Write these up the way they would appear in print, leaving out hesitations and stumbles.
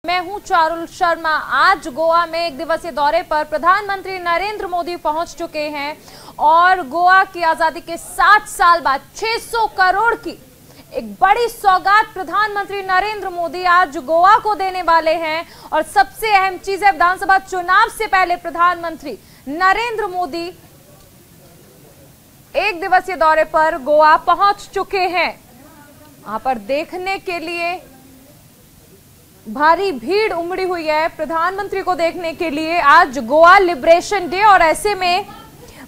मैं हूं चारुल शर्मा। आज गोवा में एक दिवसीय दौरे पर प्रधानमंत्री नरेंद्र मोदी पहुंच चुके हैं और गोवा की आजादी के 60 साल बाद 600 करोड़ की एक बड़ी सौगात प्रधानमंत्री नरेंद्र मोदी आज गोवा को देने वाले हैं। और सबसे अहम चीज है, विधानसभा चुनाव से पहले प्रधानमंत्री नरेंद्र मोदी एक दिवसीय दौरे पर गोवा पहुंच चुके हैं। वहां पर देखने के लिए भारी भीड़ उमड़ी हुई है प्रधानमंत्री को देखने के लिए। आज गोवा लिबरेशन डे और ऐसे में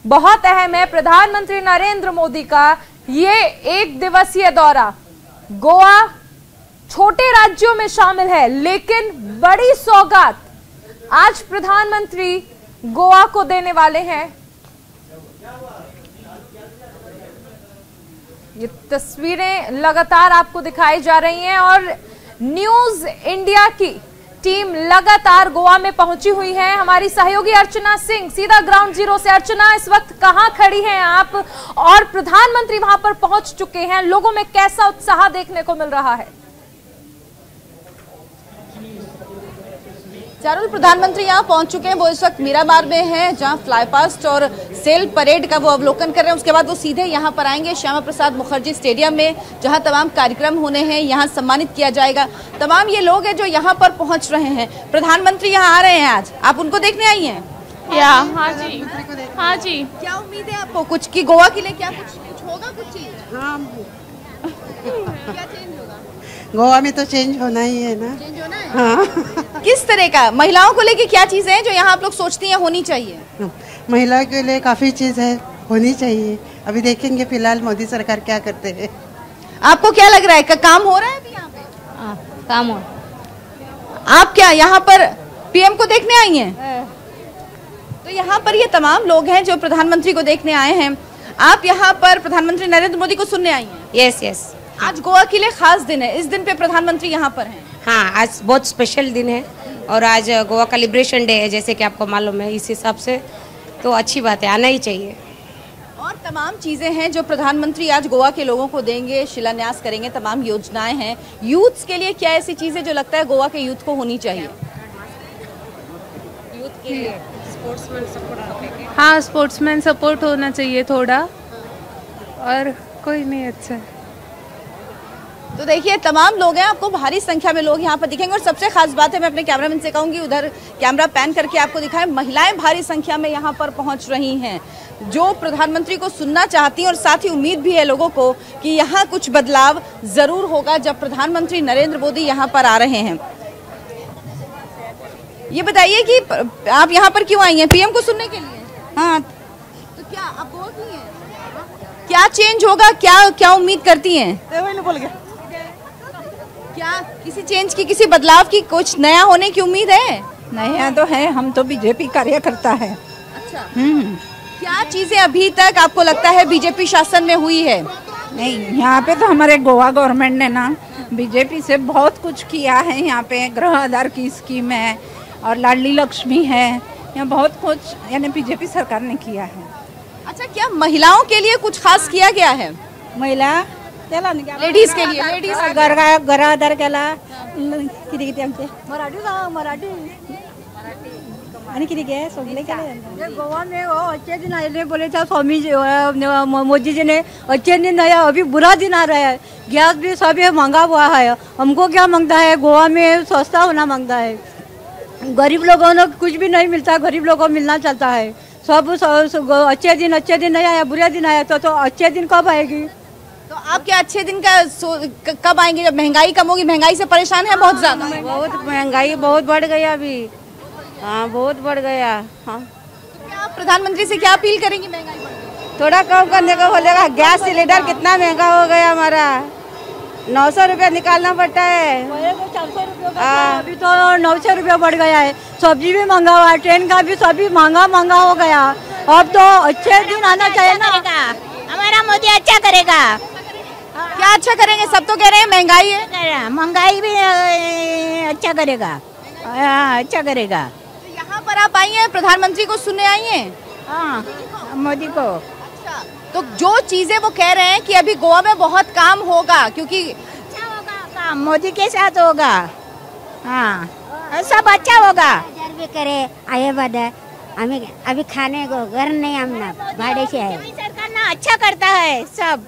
बहुत अहम है प्रधानमंत्री नरेंद्र मोदी का ये एक दिवसीय दौरा। गोवा छोटे राज्यों में शामिल है, लेकिन बड़ी सौगात आज प्रधानमंत्री गोवा को देने वाले हैं। ये तस्वीरें लगातार आपको दिखाई जा रही हैं और न्यूज इंडिया की टीम लगातार गोवा में पहुंची हुई है। हमारी सहयोगी अर्चना सिंह सीधा ग्राउंड जीरो से। अर्चना, इस वक्त कहां खड़ी हैं आप और प्रधानमंत्री वहां पर पहुंच चुके हैं, लोगों में कैसा उत्साह देखने को मिल रहा है? चारुल, प्रधानमंत्री यहाँ पहुंच चुके हैं। वो इस वक्त मीरामार में हैं, जहाँ फ्लाई पास्ट और सेल परेड का वो अवलोकन कर रहे हैं। उसके बाद वो सीधे यहाँ पर आएंगे श्यामा प्रसाद मुखर्जी स्टेडियम में, जहाँ तमाम कार्यक्रम होने हैं। यहाँ सम्मानित किया जाएगा तमाम ये लोग हैं जो यहाँ पर पहुंच रहे हैं। प्रधानमंत्री यहाँ आ रहे हैं आज, आप उनको देखने आई हैं? हाँ जी, हाँ जी। क्या उम्मीद है आपको कुछ की गोवा के लिए? क्या कुछ होगा, कुछ चीज? हाँ, क्या चेंज होगा? गोवा में तो चेंज होना ही है ना। चेंज होना है? हाँ। किस तरह का? महिलाओं को लेके क्या चीजें हैं जो यहाँ आप लोग सोचती हैं होनी चाहिए? महिला के लिए काफी चीज है, होनी चाहिए। अभी देखेंगे फिलहाल मोदी सरकार क्या करते हैं। आपको क्या लग रहा है, काम हो रहा है अभी यहाँ पे? काम हो। आप क्या यहाँ पर पीएम को देखने आई हैं? तो यहाँ पर ये तमाम लोग हैं जो प्रधानमंत्री को देखने आए हैं। आप यहाँ पर प्रधानमंत्री नरेंद्र मोदी को सुनने आई हैं? Yes yes. आज गोवा के लिए खास दिन है, इस दिन पे प्रधानमंत्री यहाँ पर हैं। हाँ, आज बहुत स्पेशल दिन है और आज गोवा का लिबरेशन डे है, जैसे कि आपको मालूम है। इस हिसाब से तो अच्छी बात है, आना ही चाहिए। और तमाम चीज़ें हैं जो प्रधानमंत्री आज गोवा के लोगों को देंगे, शिलान्यास करेंगे। तमाम योजनाएं हैं यूथ्स के लिए। क्या ऐसी चीज़ें जो लगता है गोवा के यूथ को होनी चाहिए? यूथ के लिए स्पोर्ट्समैन सपोर्ट। हाँ, स्पोर्ट्समैन सपोर्ट होना चाहिए थोड़ा, और कोई नहीं। अच्छा, तो देखिए तमाम लोग हैं, आपको भारी संख्या में लोग यहाँ पर दिखेंगे। और सबसे खास बात है, मैं अपने कैमरामैन से कहूँगी उधर कैमरा पैन करके आपको दिखाएं, महिलाएं भारी संख्या में यहाँ पर पहुँच रही हैं जो प्रधानमंत्री को सुनना चाहती हैं। और साथ ही उम्मीद भी है लोगों को कि यहाँ कुछ बदलाव जरूर होगा जब प्रधानमंत्री नरेंद्र मोदी यहाँ पर आ रहे हैं। ये बताइए कि आप यहाँ पर क्यों आई हैं? पीएम को सुनने के लिए? हाँ, तो क्या आप गोवा की हैं? क्या चेंज होगा, क्या उम्मीद करती हैं? क्या किसी चेंज की, किसी बदलाव की, कुछ नया होने की उम्मीद है? नया तो है, हम तो बीजेपी कार्यकर्ता है। अच्छा। क्या चीजें अभी तक आपको लगता है बीजेपी शासन में हुई है? नहीं, यहाँ पे तो हमारे गोवा गवर्नमेंट ने ना बीजेपी से बहुत कुछ किया है। यहाँ पे गृह आधार की स्कीम है और लाडली लक्ष्मी है, यहाँ बहुत कुछ यानी बीजेपी सरकार ने किया है। अच्छा, क्या महिलाओं के लिए कुछ खास किया गया है? महिला लेडीज के लिए, लेडीज घर आधार केला, किती किती आमचे मराठी आणि किती काय सोडले केले। गोवा में वो अच्छे दिन आए बोले था स्वामी जी, मोदी जी ने अच्छे दिन आया। अभी बुरा दिन आ रहा है, गैस भी सभी महंगा हुआ है। हमको क्या मांगता है, गोवा में सस्ता होना मांगता है। गरीब लोगों को कुछ भी नहीं मिलता, गरीब लोगों को मिलना चाहता है सब। अच्छे दिन नहीं आया, बुरे दिन आया। तो अच्छे दिन कब आएगी? तो आप क्या अच्छे दिन का कब आएंगे जब महंगाई कम होगी? महंगाई से परेशान है बहुत ज्यादा। बहुत महंगाई बहुत बढ़ गया अभी। हाँ, बहुत बढ़ गया। हाँ, तो क्या आप प्रधानमंत्री से क्या अपील करेंगे? महंगाई बढ़ गई, थोड़ा कम करने को बोलेगा। गैस सिलेंडर कितना महंगा हो गया हमारा, 900 रुपया निकालना पड़ता है। 400 रुपये, अभी तो 900 रुपया बढ़ गया है। सब्जी भी महंगा हुआ है, ट्रेन का भी सभी महंगा हो गया। अब तो अच्छे दिन आना चाहिए ना। हमारा मोदी अच्छा करेगा। क्या अच्छा करेंगे? सब तो कह रहे हैं महंगाई है। महंगाई भी अच्छा करेगा। हाँ, अच्छा करेगा। तो यहाँ पर आप आई हैं, प्रधानमंत्री को सुनने आई हैं? हाँ, मोदी को। अच्छा, तो जो चीजें वो कह रहे हैं कि अभी गोवा में बहुत काम होगा, क्योंकि अच्छा होगा काम मोदी के साथ होगा। हाँ, सब अच्छा होगा। भी करे आए बदे अभी खाने को घर नहीं, हम ना भाड़े से आए। सरकार ना अच्छा करता है सब।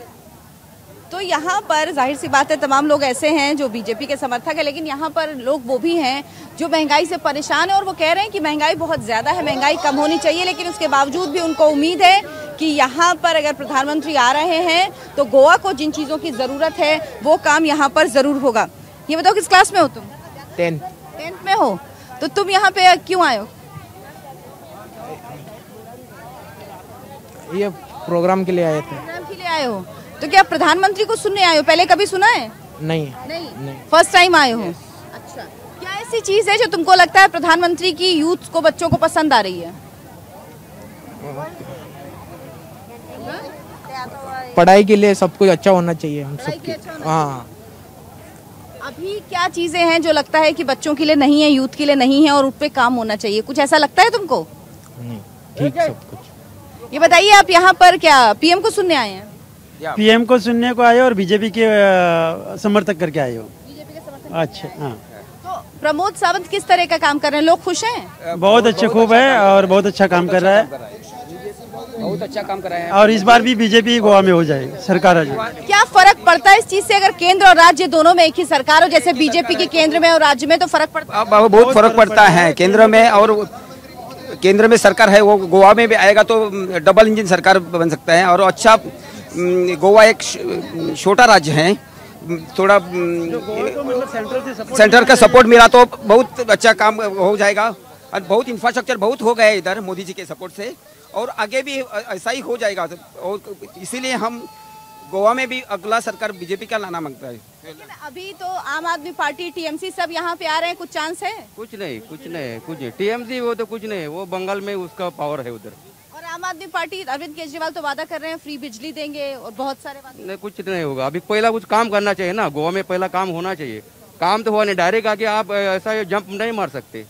तो यहाँ पर जाहिर सी बात है तमाम लोग ऐसे हैं जो बीजेपी के समर्थक है, लेकिन यहाँ पर लोग वो भी हैं जो महंगाई से परेशान है और वो कह रहे हैं कि महंगाई बहुत ज्यादा है, महंगाई कम होनी चाहिए। लेकिन उसके बावजूद भी उनको उम्मीद है कि यहाँ पर अगर प्रधानमंत्री आ रहे हैं तो गोवा को जिन चीजों की जरूरत है वो काम यहाँ पर जरूर होगा। ये बताओ किस क्लास में हो तुम? 10th में हो। तो तुम यहाँ पे क्यों आए हो? ये प्रोग्राम के लिए आए थे। प्रोग्राम के लिए आए हो? तो क्या प्रधानमंत्री को सुनने आए हो? पहले कभी सुना है? नहीं। फर्स्ट टाइम आए हो? अच्छा। क्या ऐसी चीज है जो तुमको लगता है प्रधानमंत्री की यूथ को, बच्चों को पसंद आ रही है? पढ़ाई के लिए सब कुछ अच्छा होना चाहिए हम सबके। हाँ। अभी क्या चीजें हैं जो लगता है कि बच्चों के लिए नहीं है, यूथ के लिए नहीं है और उस पे काम होना चाहिए? कुछ ऐसा लगता है तुमको? नहीं, ठीक सब कुछ। ये बताइए आप यहाँ पर क्या पीएम को सुनने आए हैं? पीएम को सुनने को आए और बीजेपी के समर्थक करके आए हो? बीजेपी के समर्थक। अच्छा, हाँ। तो प्रमोद सावंत किस तरह का काम कर रहे हैं? लोग खुश हैं? बहुत अच्छे, खूब है और बहुत अच्छा काम कर रहा है, बहुत अच्छा काम कर रहे हैं। और इस बार भी बीजेपी गोवा में हो जाएगी, सरकार आ जाएगी। क्या फर्क पड़ता है इस चीज से अगर केंद्र और राज्य दोनों में एक ही सरकार हो, जैसे बीजेपी की केंद्र में और राज्य में, तो फर्क पड़ता है? बहुत फर्क पड़ता है। केंद्र में सरकार है वो गोवा में भी आएगा तो डबल इंजन सरकार बन सकता है। और अच्छा, गोवा एक छोटा राज्य है, थोड़ा सेंट्रल का सपोर्ट मिला तो बहुत अच्छा काम हो जाएगा। और बहुत इंफ्रास्ट्रक्चर बहुत हो गया इधर मोदी जी के सपोर्ट से, और आगे भी ऐसा ही हो जाएगा। और इसीलिए हम गोवा में भी अगला सरकार बीजेपी का लाना मांगता है। अभी तो आम आदमी पार्टी, टीएमसी सब यहाँ पे आ रहे हैं, कुछ चांस है? कुछ नहीं। टीएमसी वो तो कुछ नहीं, वो बंगाल में उसका पावर है उधर। और आम आदमी पार्टी अरविंद केजरीवाल तो वादा कर रहे हैं फ्री बिजली देंगे और बहुत सारे वादे। नहीं, कुछ नहीं होगा। अभी पहला कुछ काम करना चाहिए ना, गोवा में पहला काम होना चाहिए। काम तो हुआ नहीं, डायरेक्ट आके आप ऐसा जंप नहीं मार सकते।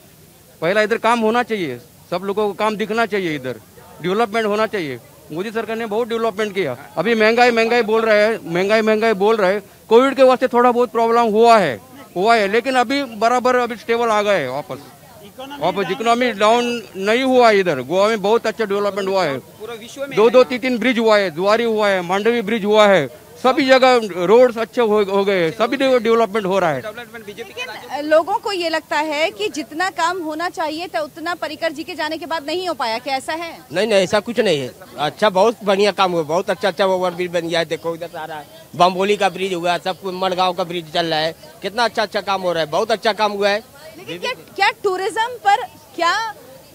पहला इधर काम होना चाहिए, सब लोगों को काम दिखना चाहिए, इधर डेवलपमेंट होना चाहिए। मोदी सरकार ने बहुत डेवलपमेंट किया। अभी महंगाई बोल रहे हैं, कोविड के वास्ते थोड़ा बहुत प्रॉब्लम हुआ है, लेकिन अभी बराबर अभी स्टेबल आ गए वापस इकोनॉमी डाउन नहीं हुआ। इधर गोवा में बहुत अच्छा डेवलपमेंट हुआ है। 2-3 ब्रिज हुआ है, दुआरी हुआ है, मांडवी ब्रिज हुआ है, सभी जगह रोड्स अच्छे हो गए, सभी डेवलपमेंट हो रहा है। लेकिन लोगों को ये लगता है कि जितना काम होना चाहिए था उतना पर्रिकर जी के जाने के बाद नहीं हो पाया, क्या ऐसा है? नहीं, ऐसा कुछ नहीं है। अच्छा, बहुत बढ़िया काम हुआ, बहुत अच्छा ओवर ब्रिज बन गया है। देखो इधर सारा बम्बोली का ब्रिज हुआ है, सब मड़गांव का ब्रिज चल रहा है, कितना अच्छा काम हो रहा है, बहुत अच्छा काम हुआ है। लेकिन क्या टूरिज्म पर, क्या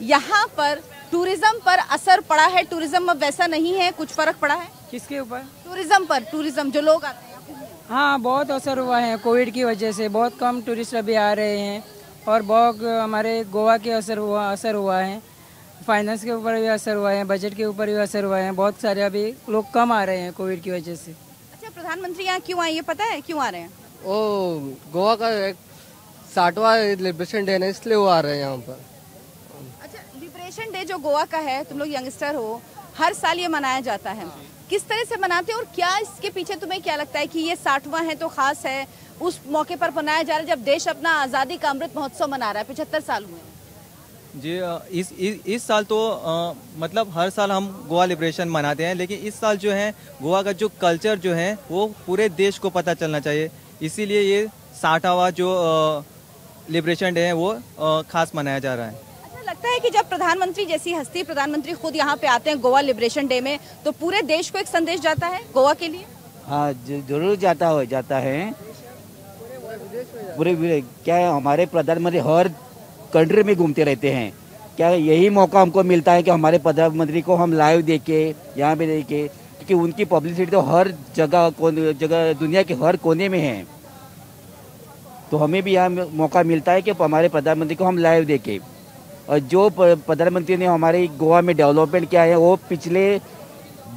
यहाँ पर टूरिज्म पर असर पड़ा है? टूरिज्म अब वैसा नहीं है, कुछ फर्क पड़ा है? किसके ऊपर? टूरिज्म पर, टूरिज्म जो लोग आते हैं। हाँ, बहुत असर हुआ है कोविड की वजह से, बहुत कम टूरिस्ट अभी आ रहे हैं और बहुत हमारे गोवा के असर हुआ है, फाइनेंस के ऊपर भी असर हुआ है, बजट के ऊपर भी असर हुआ है। बहुत सारे अभी लोग कम आ रहे हैं कोविड की वजह से। अच्छा, प्रधानमंत्री यहाँ क्यों आए, ये पता है क्यों आ रहे हैं? गोवा का 60वां लिबरेशन डे है, इसलिए वो आ रहे हैं यहाँ पर। अच्छा, लिबरेशन डे जो गोवा का है, तुम लोग यंगस्टर हो, हर साल ये मनाया जाता है, किस तरह से मनाते हैं और क्या इसके पीछे तुम्हें क्या लगता है कि ये 60वां है तो खास है, उस मौके पर मनाया जा रहा है जब देश अपना आज़ादी का अमृत महोत्सव मना रहा है? 75 साल हुए जी। इस साल तो मतलब हर साल हम गोवा लिबरेशन मनाते हैं, लेकिन इस साल जो है गोवा का जो कल्चर जो है वो पूरे देश को पता चलना चाहिए, इसीलिए ये 60वां जो लिबरेशन डे है वो खास मनाया जा रहा है। लगता है कि जब प्रधानमंत्री जैसी हस्ती, प्रधानमंत्री खुद यहाँ पे आते हैं गोवा लिबरेशन डे में, तो पूरे देश को एक संदेश जाता है गोवा के लिए? हाँ, जरूर जाता है। पूरे क्या है, हमारे प्रधानमंत्री हर कंट्री में घूमते रहते हैं, क्या यही मौका हमको मिलता है कि हमारे प्रधानमंत्री को हम लाइव देखे, यहाँ पे देखे, क्योंकि उनकी पब्लिसिटी तो हर जगह दुनिया के हर कोने में है। तो हमें भी यहाँ मौका मिलता है कि हमारे प्रधानमंत्री को हम लाइव देखें। और जो प्रधानमंत्री ने हमारे गोवा में डेवलपमेंट किया है वो पिछले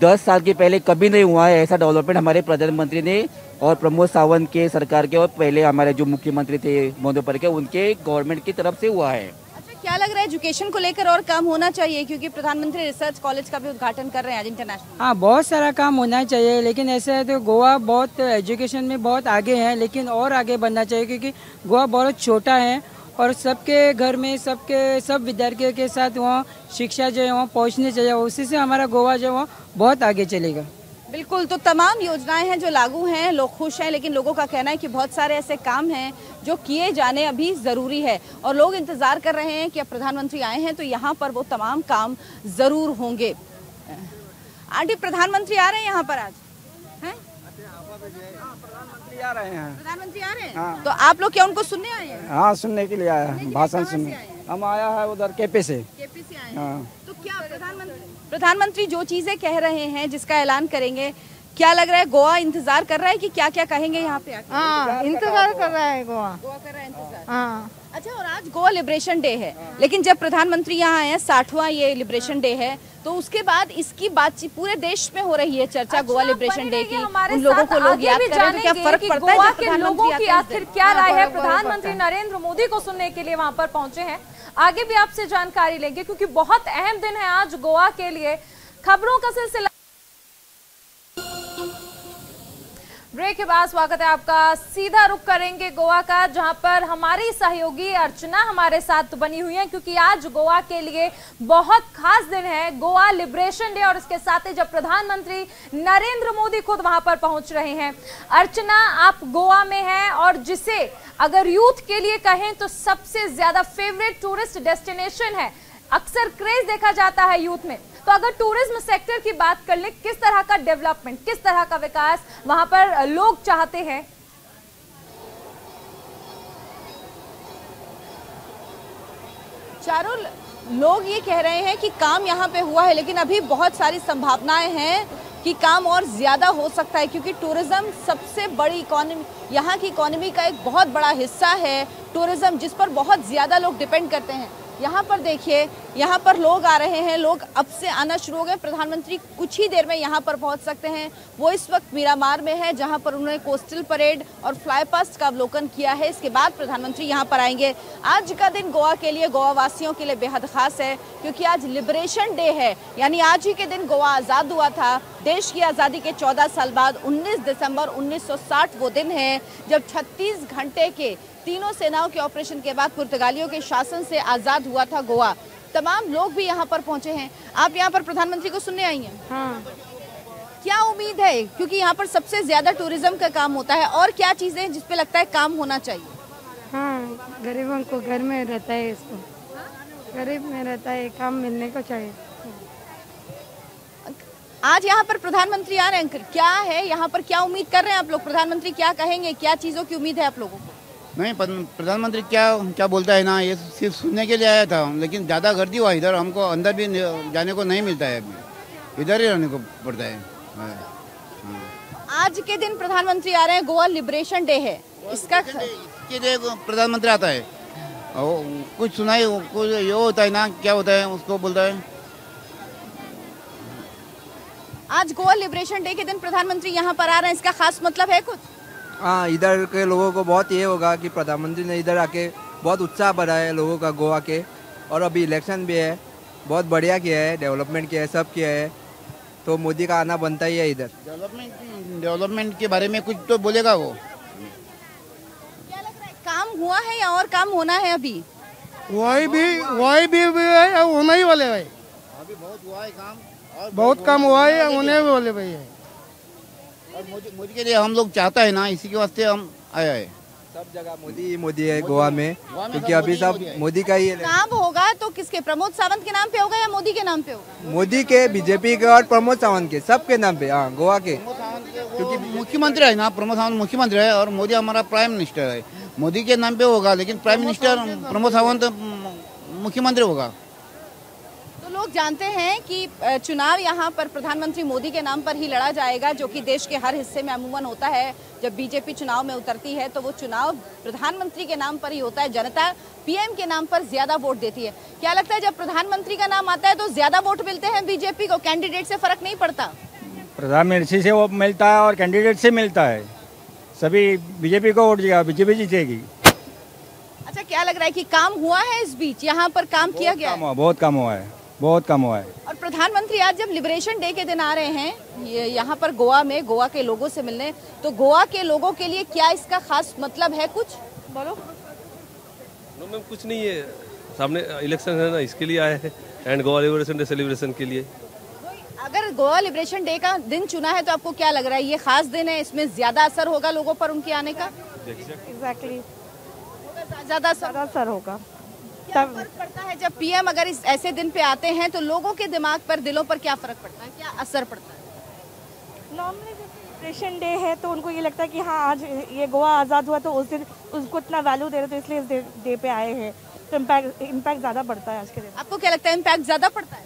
10 साल के पहले कभी नहीं हुआ है। ऐसा डेवलपमेंट हमारे प्रधानमंत्री ने और प्रमोद सावंत के सरकार के और पहले हमारे जो मुख्यमंत्री थे मोदी पर के, उनके गवर्नमेंट की तरफ से हुआ है। अच्छा, क्या लग रहा है एजुकेशन को लेकर और काम होना चाहिए, क्योंकि प्रधानमंत्री रिसर्च कॉलेज का भी उद्घाटन कर रहे हैं आज इंटरनेशनल? हाँ, बहुत सारा काम होना चाहिए, लेकिन ऐसे है तो गोवा बहुत एजुकेशन में बहुत आगे है, लेकिन और आगे बढ़ना चाहिए, क्योंकि गोवा बहुत छोटा है और सबके घर में सब विद्यार्थियों के साथ वहाँ शिक्षा जो है वहाँ पहुँचनी चाहिए। उसी से हमारा गोवा जो है बहुत आगे चलेगा। बिल्कुल, तो तमाम योजनाएं हैं जो लागू हैं, लोग खुश हैं, लेकिन लोगों का कहना है कि बहुत सारे ऐसे काम हैं जो किए जाने अभी ज़रूरी है और लोग इंतज़ार कर रहे हैं कि अब प्रधानमंत्री आए हैं तो यहाँ पर वो तमाम काम ज़रूर होंगे। आंटी, प्रधानमंत्री आ रहे हैं यहाँ पर आज? हैं? प्रधानमंत्री आ रहे हैं। प्रधानमंत्री आ रहे हैं? हाँ। तो आप लोग क्या उनको सुनने आए हैं? हाँ, सुनने के लिए आया है, भाषण सुनने। हम आया है उधर केपी से। केपी से आए हैं। हाँ। तो क्या प्रधानमंत्री जो चीजें कह रहे हैं, जिसका ऐलान करेंगे, क्या लग रहा है गोवा इंतजार कर रहा है कि क्या क्या कहेंगे यहाँ पे आके? हाँ, इंतजार कर रहा है गोवा कर रहा है इंतजार। हाँ। अच्छा, और आज गोवा लिबरेशन डे है, लेकिन जब प्रधानमंत्री यहाँ आए हैं, 60वां ये लिबरेशन डे है, तो उसके बाद इसकी बातचीत पूरे देश में हो रही है चर्चा। गोवा लिबरेशन डे की उन लोगों को लोग याद कर रहे हैं, तो क्या फर्क पड़ता है गोवा के लोगों की आखिर क्या राय है? प्रधानमंत्री नरेंद्र मोदी को सुनने के लिए वहां पर पहुंचे हैं। आगे भी आपसे जानकारी लेंगे क्योंकि बहुत अहम दिन है आज गोवा के लिए। खबरों का सिलसिला ब्रेक के बाद स्वागत है आपका। सीधा रुख करेंगे गोवा का, जहां पर हमारी सहयोगी अर्चना हमारे साथ बनी हुई है क्योंकि आज गोवा के लिए बहुत खास दिन है, गोवा लिबरेशन डे, और इसके साथ ही जब प्रधानमंत्री नरेंद्र मोदी खुद वहां पर पहुंच रहे हैं। अर्चना, आप गोवा में हैं और जिसे अगर यूथ के लिए कहें तो सबसे ज्यादा फेवरेट टूरिस्ट डेस्टिनेशन है, अक्सर क्रेज देखा जाता है यूथ में, तो अगर टूरिज्म सेक्टर की बात कर ले, किस तरह का डेवलपमेंट, किस तरह का विकास वहां पर लोग चाहते हैं? चारों लोग ये कह रहे हैं कि काम यहाँ पे हुआ है, लेकिन अभी बहुत सारी संभावनाएं हैं कि काम और ज्यादा हो सकता है, क्योंकि टूरिज्म सबसे बड़ी इकोनॉमी, यहाँ की इकोनॉमी का एक बहुत बड़ा हिस्सा है टूरिज्म, जिस पर बहुत ज्यादा लोग डिपेंड करते हैं। यहाँ पर देखिए, यहाँ पर लोग आ रहे हैं, लोग अब से आना शुरू हो गए। प्रधानमंत्री कुछ ही देर में यहाँ पर पहुँच सकते हैं। वो इस वक्त मीरामार में है, जहाँ पर उन्होंने कोस्टल परेड और फ्लाई पास्ट का अवलोकन किया है। इसके बाद प्रधानमंत्री यहाँ पर आएंगे। आज का दिन गोवा के लिए, गोवा वासियों के लिए बेहद खास है, क्योंकि आज लिबरेशन डे है, यानी आज ही के दिन गोवा आज़ाद हुआ था। देश की आज़ादी के 14 साल बाद 19 दिसंबर 1960 वो दिन है जब 36 घंटे के तीनों सेनाओं के ऑपरेशन के बाद पुर्तगालियों के शासन से आज़ाद हुआ था गोवा। तमाम लोग भी यहाँ पर पहुँचे हैं। आप यहाँ पर प्रधानमंत्री को सुनने आई हैं? हाँ। क्या उम्मीद है, क्योंकि यहाँ पर सबसे ज्यादा टूरिज्म का काम होता है, और क्या चीजें जिस पे लगता है काम होना चाहिए? हाँ, गरीबों को घर में रहता है, इसको गरीब में रहता है, काम मिलने को चाहिए। आज यहाँ पर प्रधानमंत्री आ रहे हैं, क्या है यहाँ पर, क्या उम्मीद कर रहे हैं आप लोग? प्रधानमंत्री क्या कहेंगे, क्या चीजों की उम्मीद है आप लोगों को? नहीं, प्रधानमंत्री क्या बोलता है ना, ये सिर्फ सुनने के लिए आया था, लेकिन ज़्यादा गर्दी हुआ इधर, हमको अंदर भी जाने को नहीं मिलता है, इधर ही रहने को पड़ता है। आज के दिन प्रधानमंत्री आ रहे हैं, गोवा लिबरेशन डे है, इसका इसके लिए प्रधानमंत्री आता है, कुछ सुनाई, कुछ ये होता है ना, क्या होता है उसको बोलता है। आज गोवा लिबरेशन डे के दिन प्रधानमंत्री यहाँ पर आ रहे हैं, इसका खास मतलब है कुछ? हाँ, इधर के लोगों को बहुत ये होगा कि प्रधानमंत्री ने इधर आके बहुत उत्साह बढ़ाया है लोगों का गोवा के, और अभी इलेक्शन भी है, बहुत बढ़िया किया है, डेवलपमेंट किया है, सब किया है, तो मोदी का आना बनता ही है इधर। डेवलपमेंट के बारे में कुछ तो बोलेगा वो। क्या लग रहा है, काम हुआ है या और काम होना है? अभी वही भी है, होना ही वाले भाई, अभी बहुत हुआ है काम, और बहुत काम हुआ है, होने भी वाले भाई है। और मोदी के लिए हम लोग चाहता है ना, इसी के वास्ते हम आया है। सब जगह मोदी है गोवा में, क्योंकि अभी सब मोदी का ही नाम होगा, तो किसके, प्रमोद सावंत के नाम पे होगा या मोदी के नाम पे होगा? मोदी के, बीजेपी के और प्रमोद सावंत के, सबके नाम पे। हाँ, गोवा के, क्योंकि मुख्यमंत्री है ना, प्रमोद सावंत मुख्यमंत्री है और मोदी हमारा प्राइम मिनिस्टर है। मोदी के नाम पे होगा, लेकिन प्राइम मिनिस्टर प्रमोद सावंत मुख्यमंत्री होगा। लोग जानते हैं कि चुनाव यहाँ पर प्रधानमंत्री मोदी के नाम पर ही लड़ा जाएगा, जो कि देश के हर हिस्से में अमूमन होता है। जब बीजेपी चुनाव में उतरती है तो वो चुनाव प्रधानमंत्री के नाम पर ही होता है, जनता पीएम के नाम पर ज्यादा वोट देती है। क्या लगता है, जब प्रधानमंत्री का नाम आता है तो ज्यादा वोट मिलते हैं बीजेपी को? कैंडिडेट से फर्क नहीं पड़ता? प्रधानमंत्री से वो मिलता है और कैंडिडेट से मिलता है, सभी बीजेपी को वोट देगा, बीजेपी जीतेगी। अच्छा, क्या लग रहा है कि काम हुआ है इस बीच, यहाँ पर काम किया गया? बहुत काम हुआ है, बहुत कम हुआ है। और प्रधानमंत्री आज जब लिबरेशन डे के दिन आ रहे हैं यहाँ पर गोवा में, गोवा के लोगों से मिलने, तो गोवा के लोगों के लिए क्या इसका खास मतलब है कुछ? बोलो। नो मैम, कुछ नहीं है, सामने इलेक्शन है ना, इसके लिए आए हैं and Goa liberation day celebration के लिए। अगर गोवा लिबरेशन डे का दिन चुना है तो आपको क्या लग रहा है, ये खास दिन है, इसमें ज्यादा असर होगा लोगों पर उनके आने का? एग्जैक्टली, ज्यादा असर होगा। क्या फर्क पड़ता है जब पीएम अगर इस ऐसे दिन पे आते हैं तो लोगों के दिमाग पर, दिलों पर क्या फर्क पड़ता है, क्या असर पड़ता है? नॉर्मली जब लिबरेशन डे है तो उनको ये लगता है कि हाँ आज ये गोवा आज़ाद हुआ तो उस दिन उसको इतना वैल्यू दे रहे, तो इसलिए इस डे पे आए हैं, तो इम्पैक्ट ज़्यादा पड़ता है आज के दिन। आपको क्या लगता है इम्पैक्ट ज्यादा पड़ता है?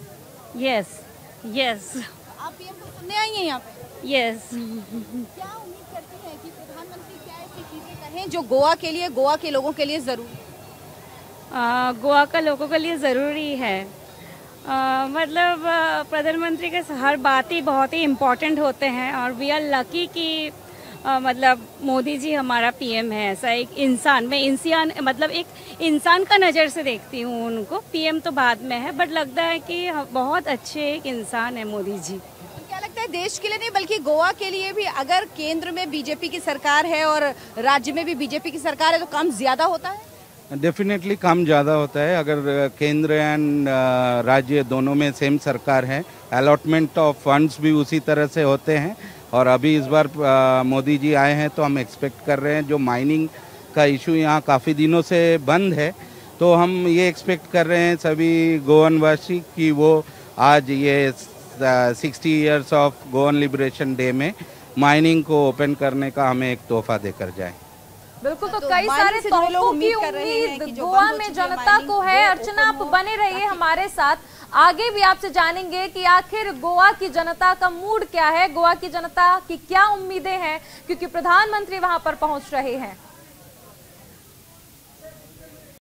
Yes yes. आप पीएम को सुनने आई हैं यहाँ पे? यस। क्या उम्मीद करती हैं कि प्रधानमंत्री क्या ऐसी चीजें कहें जो गोवा के लिए, गोवा के लोगों के लिए जरूरी है? गोवा का लोगों के लिए ज़रूरी है, मतलब प्रधानमंत्री के हर बात ही बहुत ही इम्पोर्टेंट होते हैं और वी आर लकी कि मतलब मोदी जी हमारा पीएम है। ऐसा एक इंसान, मैं इंसान मतलब एक इंसान का नज़र से देखती हूँ उनको, पीएम तो बाद में है, बट लगता है कि बहुत अच्छे एक इंसान है मोदी जी। क्या लगता है देश के लिए नहीं बल्कि गोवा के लिए भी, अगर केंद्र में बीजेपी की सरकार है और राज्य में भी बीजेपी की सरकार है तो काम ज्यादा होता है? डेफिनेटली काम ज़्यादा होता है। अगर केंद्र एंड राज्य दोनों में सेम सरकार है, अलॉटमेंट ऑफ फंड्स भी उसी तरह से होते हैं। और अभी इस बार मोदी जी आए हैं तो हम एक्सपेक्ट कर रहे हैं, जो माइनिंग का इशू यहाँ काफ़ी दिनों से बंद है, तो हम ये एक्सपेक्ट कर रहे हैं सभी गोवनवासी कि वो आज ये 60 years of Goan liberation day में माइनिंग को ओपन करने का हमें एक तोहफा देकर जाए। बिल्कुल, तो कई सारे तोहफों की उम्मीद गोवा में जनता को है। अर्चना, आप बने रहिए हमारे साथ, आगे भी आपसे जानेंगे कि आखिर गोवा की जनता का मूड क्या है, गोवा की जनता की क्या उम्मीदें हैं, क्योंकि प्रधानमंत्री वहां पर पहुंच रहे हैं।